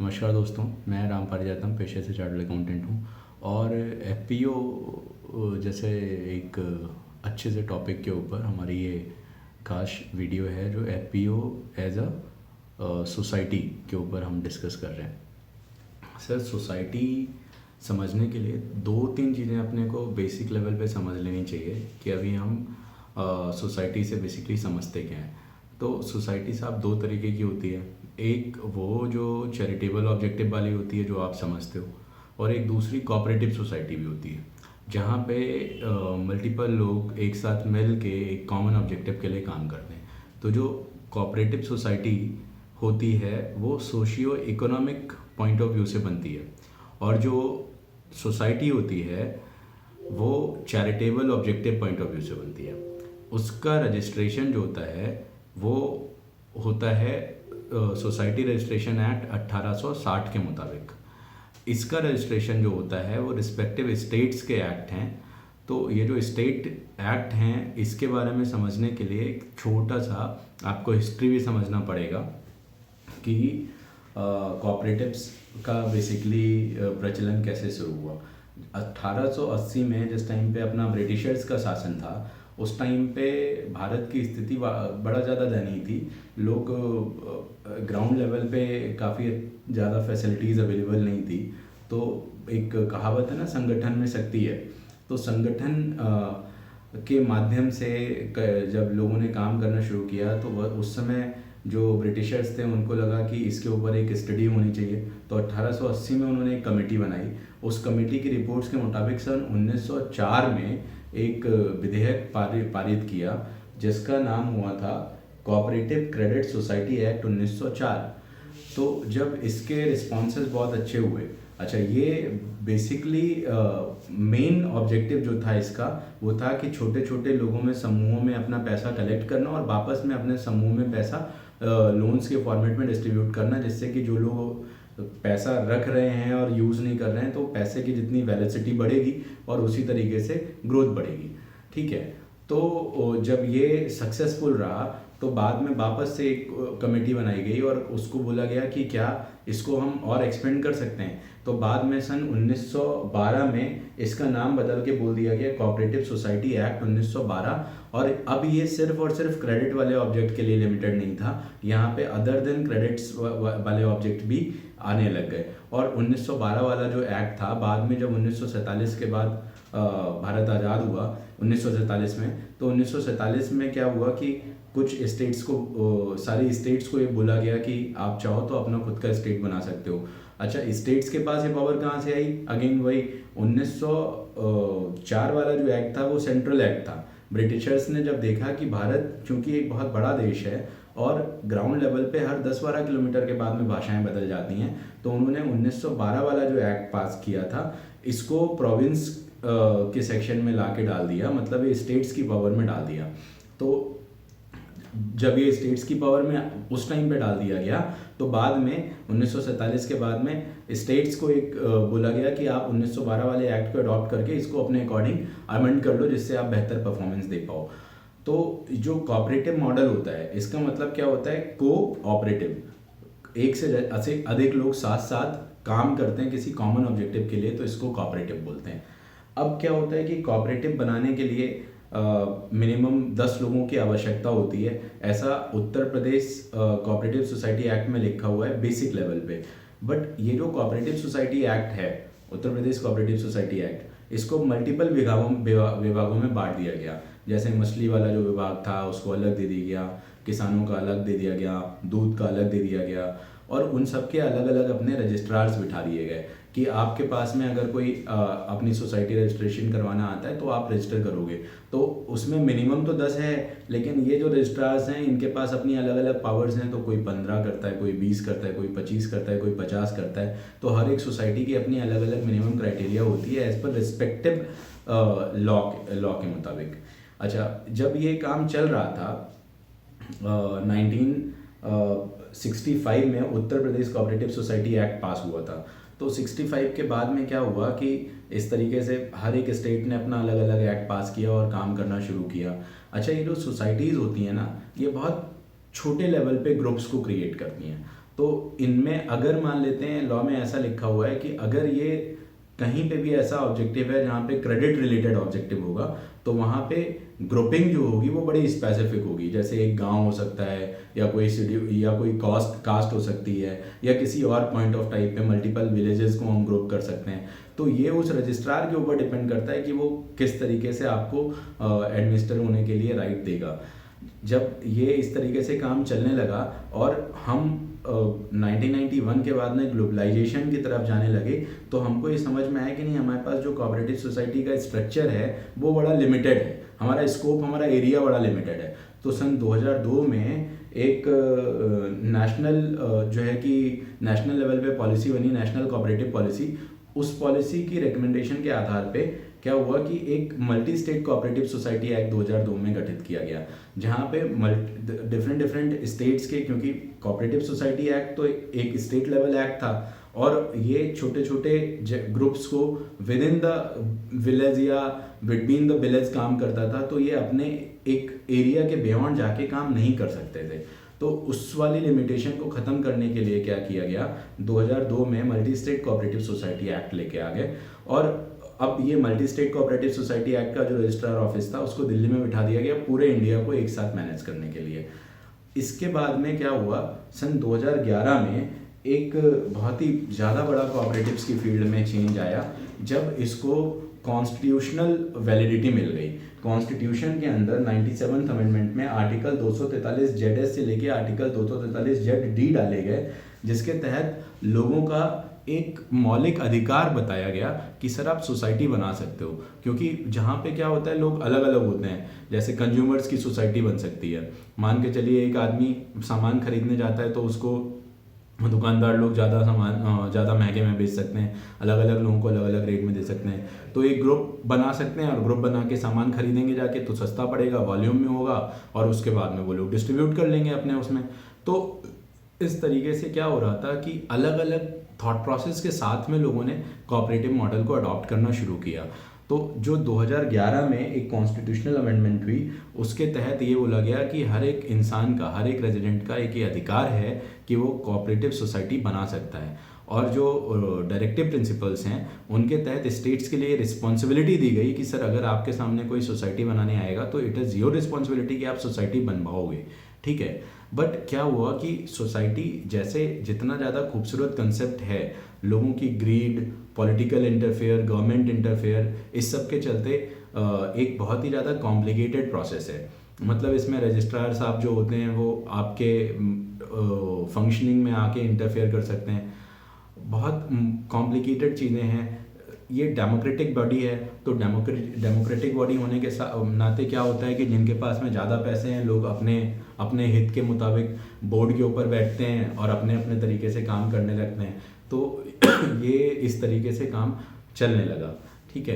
नमस्कार दोस्तों, मैं राम पारिजातम पेशे से चार्टर्ड अकाउंटेंट हूँ। और एफपीओ जैसे एक अच्छे से टॉपिक के ऊपर हमारी ये खास वीडियो है जो एफपीओ एज अ सोसाइटी के ऊपर हम डिस्कस कर रहे हैं। सर, सोसाइटी समझने के लिए दो तीन चीज़ें अपने को बेसिक लेवल पे समझ लेनी चाहिए कि अभी हम सोसाइटी से बेसिकली समझते क्या हैं। तो सोसाइटी साहब दो तरीके की होती है। एक वो जो चैरिटेबल ऑब्जेक्टिव वाली होती है जो आप समझते हो, और एक दूसरी कोऑपरेटिव सोसाइटी भी होती है जहाँ पे मल्टीपल लोग एक साथ मिल के एक कॉमन ऑब्जेक्टिव के लिए काम करते हैं। तो जो कोऑपरेटिव सोसाइटी होती है वो socio economic point of view से बनती है, और जो सोसाइटी होती है वो charitable objective point of view से बनती है। उसका रजिस्ट्रेशन जो होता है वो होता है सोसाइटी रजिस्ट्रेशन एक्ट 1860 के मुताबिक। इसका रजिस्ट्रेशन जो होता है वो रिस्पेक्टिव स्टेट्स के एक्ट हैं। तो ये जो स्टेट एक्ट हैं इसके बारे में समझने के लिए एक छोटा सा आपको हिस्ट्री भी समझना पड़ेगा कि कोऑपरेटिव्स का बेसिकली प्रचलन कैसे शुरू हुआ। 1880 में जिस टाइम पे अपना ब्रिटिशर्स का शासन था उस टाइम पे भारत की स्थिति बड़ा ज़्यादा दयनीय थी। लोग ग्राउंड लेवल पे काफ़ी ज़्यादा फैसिलिटीज़ अवेलेबल नहीं थी। तो एक कहावत है ना, संगठन में शक्ति है। तो संगठन के माध्यम से जब लोगों ने काम करना शुरू किया तो वह उस समय जो ब्रिटिशर्स थे उनको लगा कि इसके ऊपर एक स्टडी होनी चाहिए। तो 1880 में उन्होंने एक कमेटी बनाई। उस कमेटी की रिपोर्ट्स के मुताबिक सन 1904 में एक विधेयक पारित किया जिसका नाम हुआ था कोऑपरेटिव क्रेडिट सोसाइटी एक्ट 1904। तो जब इसके रिस्पॉन्सेज बहुत अच्छे हुए, अच्छा ये बेसिकली मेन ऑब्जेक्टिव जो था इसका वो था कि छोटे छोटे लोगों में समूहों में अपना पैसा कलेक्ट करना और वापस में अपने समूह में पैसा लोन्स के फॉर्मेट में डिस्ट्रीब्यूट करना, जिससे कि जो लोग पैसा रख रहे हैं और यूज़ नहीं कर रहे हैं तो पैसे की जितनी वेलोसिटी बढ़ेगी और उसी तरीके से ग्रोथ बढ़ेगी। ठीक है। तो जब ये सक्सेसफुल रहा तो बाद में वापस से एक कमेटी बनाई गई और उसको बोला गया कि क्या इसको हम और एक्सपेंड कर सकते हैं। तो बाद में सन 1912 में इसका नाम बदल के बोल दिया गया कोऑपरेटिव सोसाइटी एक्ट 1912। और अब ये सिर्फ और सिर्फ क्रेडिट वाले ऑब्जेक्ट के लिए लिमिटेड नहीं था, यहाँ पे अदर देन क्रेडिट्स वाले ऑब्जेक्ट भी आने लग गए। और 1912 वाला जो एक्ट था बाद में जब 1947 के बाद भारत आज़ाद हुआ 1947 में, तो 1947 में क्या हुआ कि कुछ स्टेट्स को सारी स्टेट्स को ये बोला गया कि आप चाहो तो अपना खुद का स्टेट बना सकते हो। अच्छा, स्टेट्स के पास ये पावर कहाँ से आई? अगेन वही 1904 वाला जो एक्ट था वो सेंट्रल एक्ट था। ब्रिटिशर्स ने जब देखा कि भारत चूंकि एक बहुत बड़ा देश है और ग्राउंड लेवल पे हर 10-12 किलोमीटर के बाद में भाषाएं बदल जाती हैं, तो उन्होंने 1912 वाला जो एक्ट पास किया था इसको प्रोविंस के सेक्शन में ला के डाल दिया, मतलब ये स्टेट्स की पावर में डाल दिया। तो जब ये स्टेट्स की पावर में उस टाइम पे डाल दिया गया तो बाद में 1947 के बाद में स्टेट्स को एक बोला गया कि आप 1912 वाले एक्ट को अडॉप्ट करके इसको अपने अकॉर्डिंग अमेंड कर लो जिससे आप बेहतर परफॉर्मेंस दे पाओ। तो जो कोऑपरेटिव मॉडल होता है इसका मतलब क्या होता है? कोऑपरेटिव, एक से अधिक लोग साथ साथ काम करते हैं किसी कॉमन ऑब्जेक्टिव के लिए, तो इसको कोऑपरेटिव बोलते हैं। अब क्या होता है कि कोऑपरेटिव बनाने के लिए मिनिमम 10 लोगों की आवश्यकता होती है, ऐसा Uttar Pradesh cooperative society act में लिखा हुआ है बेसिक लेवल पे। बट ये जो कोऑपरेटिव सोसाइटी एक्ट है, Uttar Pradesh cooperative society act, इसको मल्टीपल विभागों में बांट दिया गया। जैसे मछली वाला जो विभाग था उसको अलग दे दिया गया, किसानों का अलग दे दिया गया, दूध का अलग दे दिया गया, और उन सब के अलग अलग अपने रजिस्ट्रार्स बिठा दिए गए कि आपके पास में अगर कोई अपनी सोसाइटी रजिस्ट्रेशन करवाना आता है तो आप रजिस्टर करोगे। तो उसमें मिनिमम तो 10 है, लेकिन ये जो रजिस्ट्रार्स हैं इनके पास अपनी अलग अलग पावर्स हैं। तो कोई 15 करता है, कोई 20 करता है, कोई 25 करता है, कोई 50 करता है। तो हर एक सोसाइटी की अपनी अलग अलग मिनिमम क्राइटेरिया होती है एज पर रिस्पेक्टिव लॉ के मुताबिक। अच्छा, जब ये काम चल रहा था 1965 में Uttar Pradesh cooperative society act पास हुआ था। तो 65 के बाद में क्या हुआ कि इस तरीके से हर एक स्टेट ने अपना अलग अलग एक्ट पास किया और काम करना शुरू किया। अच्छा, ये जो सोसाइटीज़ होती हैं ना, ये बहुत छोटे लेवल पे ग्रुप्स को क्रिएट करती हैं। तो इनमें अगर मान लेते हैं लॉ में ऐसा लिखा हुआ है कि अगर ये कहीं पे भी ऐसा ऑब्जेक्टिव है जहाँ पे क्रेडिट रिलेटेड ऑब्जेक्टिव होगा, तो वहाँ पे ग्रुपिंग जो होगी वो बड़ी स्पेसिफिक होगी। जैसे एक गांव हो सकता है, या कोई सिटी, या कोई कास्ट हो सकती है, या किसी और पॉइंट ऑफ टाइप पे मल्टीपल विलेजेस को हम ग्रुप कर सकते हैं। तो ये उस रजिस्ट्रार के ऊपर डिपेंड करता है कि वो किस तरीके से आपको एडमिनिस्टर होने के लिए राइट देगा। जब ये इस तरीके से काम चलने लगा और हम 1991 के बाद में ग्लोबलाइजेशन की तरफ जाने लगे, तो हमको ये समझ में आया कि नहीं, हमारे पास जो कोऑपरेटिव सोसाइटी का स्ट्रक्चर है वो बड़ा लिमिटेड है, हमारा स्कोप, हमारा एरिया बड़ा लिमिटेड है। तो सन 2002 में एक नेशनल जो है कि नेशनल लेवल पे पॉलिसी बनी, नेशनल कोऑपरेटिव पॉलिसी। उस पॉलिसी की रिकमेंडेशन के आधार पे क्या हुआ कि एक multi state cooperative society act 2002 में गठित किया गया, जहाँ पे डिफरेंट स्टेट्स के, क्योंकि कोऑपरेटिव सोसाइटी एक्ट तो एक स्टेट लेवल एक्ट था, और ये छोटे छोटे ग्रुप्स को विद इन द विलेज या बिटवीन द विलेज काम करता था। तो ये अपने एक एरिया के बियॉन्ड जाके काम नहीं कर सकते थे। तो उस वाली लिमिटेशन को ख़त्म करने के लिए क्या किया गया, 2002 में multi state cooperative society act लेके आ गए। और अब ये multi state cooperative society act का जो रजिस्ट्रार ऑफिस था उसको दिल्ली में बिठा दिया गया पूरे इंडिया को एक साथ मैनेज करने के लिए। इसके बाद में क्या हुआ, सन 2011 में एक बहुत ही ज़्यादा बड़ा कोऑपरेटिव्स की फील्ड में चेंज आया, जब इसको कॉन्स्टिट्यूशनल वैलिडिटी मिल गई। कॉन्स्टिट्यूशन के अंदर 97th अमेंडमेंट में आर्टिकल 243 ZS से लेके आर्टिकल 243 ZD डाले गए, जिसके तहत लोगों का एक मौलिक अधिकार बताया गया कि सर आप सोसाइटी बना सकते हो। क्योंकि जहाँ पे क्या होता है, लोग अलग अलग होते हैं। जैसे कंज्यूमर्स की सोसाइटी बन सकती है, मान के चलिए एक आदमी सामान खरीदने जाता है तो उसको दुकानदार लोग ज़्यादा महंगे में बेच सकते हैं, अलग अलग लोगों को अलग अलग रेट में दे सकते हैं। तो एक ग्रुप बना सकते हैं, और ग्रुप बना के सामान खरीदेंगे जाके तो सस्ता पड़ेगा, वॉल्यूम में होगा, और उसके बाद में वो लोग डिस्ट्रीब्यूट कर लेंगे अपने उसमें। तो इस तरीके से क्या हो रहा था कि अलग अलग थॉट प्रोसेस के साथ में लोगों ने कोऑपरेटिव मॉडल को अडॉप्ट करना शुरू किया। तो जो 2011 में एक कॉन्स्टिट्यूशनल अमेंडमेंट हुई, उसके तहत ये बोला गया कि हर एक इंसान का, हर एक रेजिडेंट का एक ये अधिकार है कि वो कोऑपरेटिव सोसाइटी बना सकता है। और जो डायरेक्टिव प्रिंसिपल्स हैं उनके तहत स्टेट्स के लिए रिस्पॉन्सिबिलिटी दी गई कि सर अगर आपके सामने कोई सोसाइटी बनाने आएगा तो इट इज़ योर रिस्पॉन्सिबिलिटी कि आप सोसाइटी बनवाओगे, ठीक है। बट क्या हुआ कि सोसाइटी जैसे जितना ज़्यादा खूबसूरत कंसेप्ट है, लोगों की greed, political interfere, government interfere, इस सब के चलते एक बहुत ही ज़्यादा कॉम्प्लिकेटेड प्रोसेस है। मतलब इसमें रजिस्ट्रार साहब जो होते हैं वो आपके फंक्शनिंग में आके इंटरफेयर कर सकते हैं, बहुत कॉम्प्लिकेटेड चीज़ें हैं। ये डेमोक्रेटिक बॉडी है, तो डेमोक्रेटिक बॉडी होने के नाते क्या होता है कि जिनके पास में ज़्यादा पैसे हैं, लोग अपने अपने हित के मुताबिक बोर्ड के ऊपर बैठते हैं और अपने अपने तरीके से काम करने लगते हैं। तो ये इस तरीके से काम चलने लगा, ठीक है।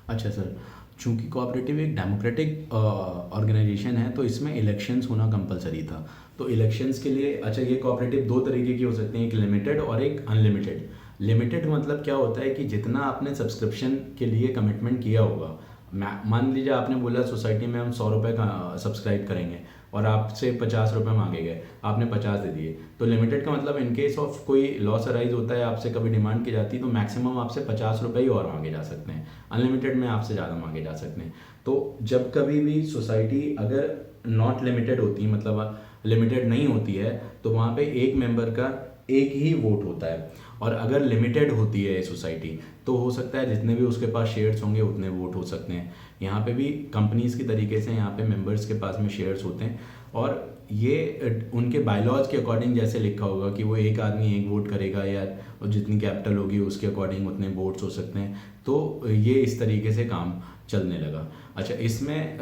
अच्छा सर, चूँकि कोऑपरेटिव एक डेमोक्रेटिक ऑर्गेनाइजेशन है तो इसमें इलेक्शंस होना कंपलसरी था। तो इलेक्शंस के लिए, अच्छा, ये कोऑपरेटिव दो तरीके की हो सकती हैं, एक लिमिटेड और एक अनलिमिटेड। लिमिटेड मतलब क्या होता है कि जितना आपने सब्सक्रिप्शन के लिए कमिटमेंट किया होगा, मान लीजिए आपने बोला सोसाइटी में हम 100 रुपये का सब्सक्राइब करेंगे और आपसे 50 रुपये मांगे गए, आपने 50 दे दिए। तो लिमिटेड का मतलब इन केस ऑफ कोई लॉस अराइज होता है, आपसे कभी डिमांड की जाती है तो मैक्सिमम आपसे 50 रुपये ही और मांगे जा सकते हैं। अनलिमिटेड में आपसे ज़्यादा मांगे जा सकते हैं। तो जब कभी भी सोसाइटी अगर नॉट लिमिटेड होती है, मतलब लिमिटेड नहीं होती है, तो वहाँ पे एक मेंबर का एक ही वोट होता है। और अगर लिमिटेड होती है सोसाइटी तो हो सकता है जितने भी उसके पास शेयर्स होंगे उतने वोट हो सकते हैं। यहाँ पे भी कंपनीज़ की तरीके से यहाँ पे मेंबर्स के पास में शेयर्स होते हैं, और ये उनके बायलॉज के अकॉर्डिंग जैसे लिखा होगा कि वो एक आदमी एक वोट करेगा, या जितनी कैपिटल होगी उसके अकॉर्डिंग उतने वोट्स हो सकते हैं। तो ये इस तरीके से काम चलने लगा। अच्छा, इसमें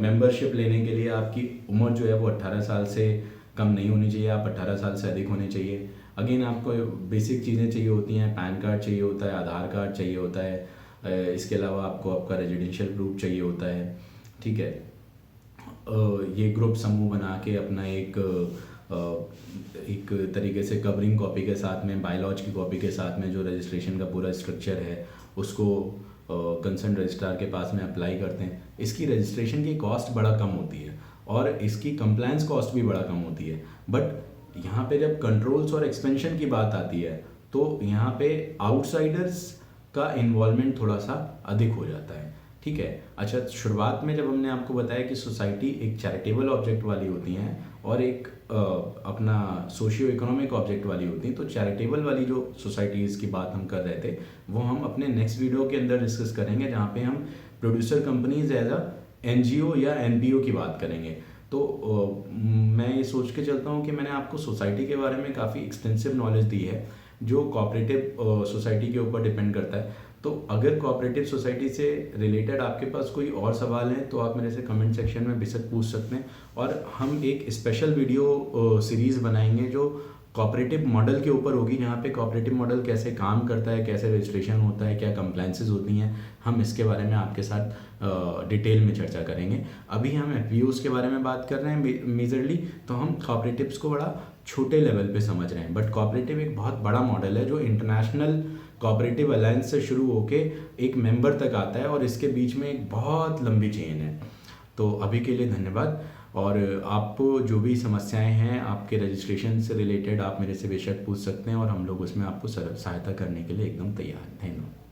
मेंबरशिप लेने के लिए आपकी उम्र जो है वो 18 साल से कम नहीं होनी चाहिए, आप 18 साल से अधिक होने चाहिए। अगेन आपको बेसिक चीज़ें चाहिए होती हैं, पैन कार्ड चाहिए होता है, आधार कार्ड चाहिए होता है, इसके अलावा आपको आपका रेजिडेंशियल प्रूफ चाहिए होता है, ठीक है। ये ग्रुप समूह बना के अपना एक तरीके से कवरिंग कॉपी के साथ में, बायलॉज की कॉपी के साथ में जो रजिस्ट्रेशन का पूरा स्ट्रक्चर है उसको कंसर्न रजिस्ट्रार के पास में अप्लाई करते हैं। इसकी रजिस्ट्रेशन की कॉस्ट बड़ा कम होती है और इसकी कंप्लायंस कॉस्ट भी बड़ा कम होती है। बट यहाँ पे जब कंट्रोल्स और एक्सपेंशन की बात आती है तो यहाँ पे आउटसाइडर्स का इन्वॉल्वमेंट थोड़ा सा अधिक हो जाता है। ठीक है। अच्छा, शुरुआत में जब हमने आपको बताया कि सोसाइटी एक चैरिटेबल ऑब्जेक्ट वाली होती हैं और एक अपना सोशियो इकोनॉमिक ऑब्जेक्ट वाली होती हैं, तो चैरिटेबल वाली जो सोसाइटीज़ की बात हम कर रहे थे वो हम अपने नेक्स्ट वीडियो के अंदर डिस्कस करेंगे, जहाँ पे हम producer companies as a NGO या एनपीओ की बात करेंगे। तो मैं ये सोच के चलता हूँ कि मैंने आपको सोसाइटी के बारे में काफ़ी एक्सटेंसिव नॉलेज दी है जो कोऑपरेटिव सोसाइटी के ऊपर डिपेंड करता है। तो अगर कोऑपरेटिव सोसाइटी से रिलेटेड आपके पास कोई और सवाल हैं तो आप मेरे से कमेंट सेक्शन में बेशक पूछ सकते हैं, और हम एक स्पेशल वीडियो सीरीज़ बनाएंगे जो कोऑपरेटिव मॉडल के ऊपर होगी, जहाँ पे कोऑपरेटिव मॉडल कैसे काम करता है, कैसे रजिस्ट्रेशन होता है, क्या कंप्लायंसेस होती हैं, हम इसके बारे में आपके साथ डिटेल में चर्चा करेंगे। अभी हम एफपीओज़ के बारे में बात कर रहे हैं मेजरली, तो हम कोऑपरेटिव्स को बड़ा छोटे लेवल पे समझ रहे हैं, बट कोऑपरेटिव एक बहुत बड़ा मॉडल है जो इंटरनेशनल कोऑपरेटिव अलायंस से शुरू होके एक मेंबर तक आता है, और इसके बीच में एक बहुत लंबी चेन है। तो अभी के लिए धन्यवाद, और आपको जो भी समस्याएं हैं आपके रजिस्ट्रेशन से रिलेटेड आप मेरे से बेशक पूछ सकते हैं, और हम लोग उसमें आपको सहायता करने के लिए एकदम तैयार हैं। धन्यवाद।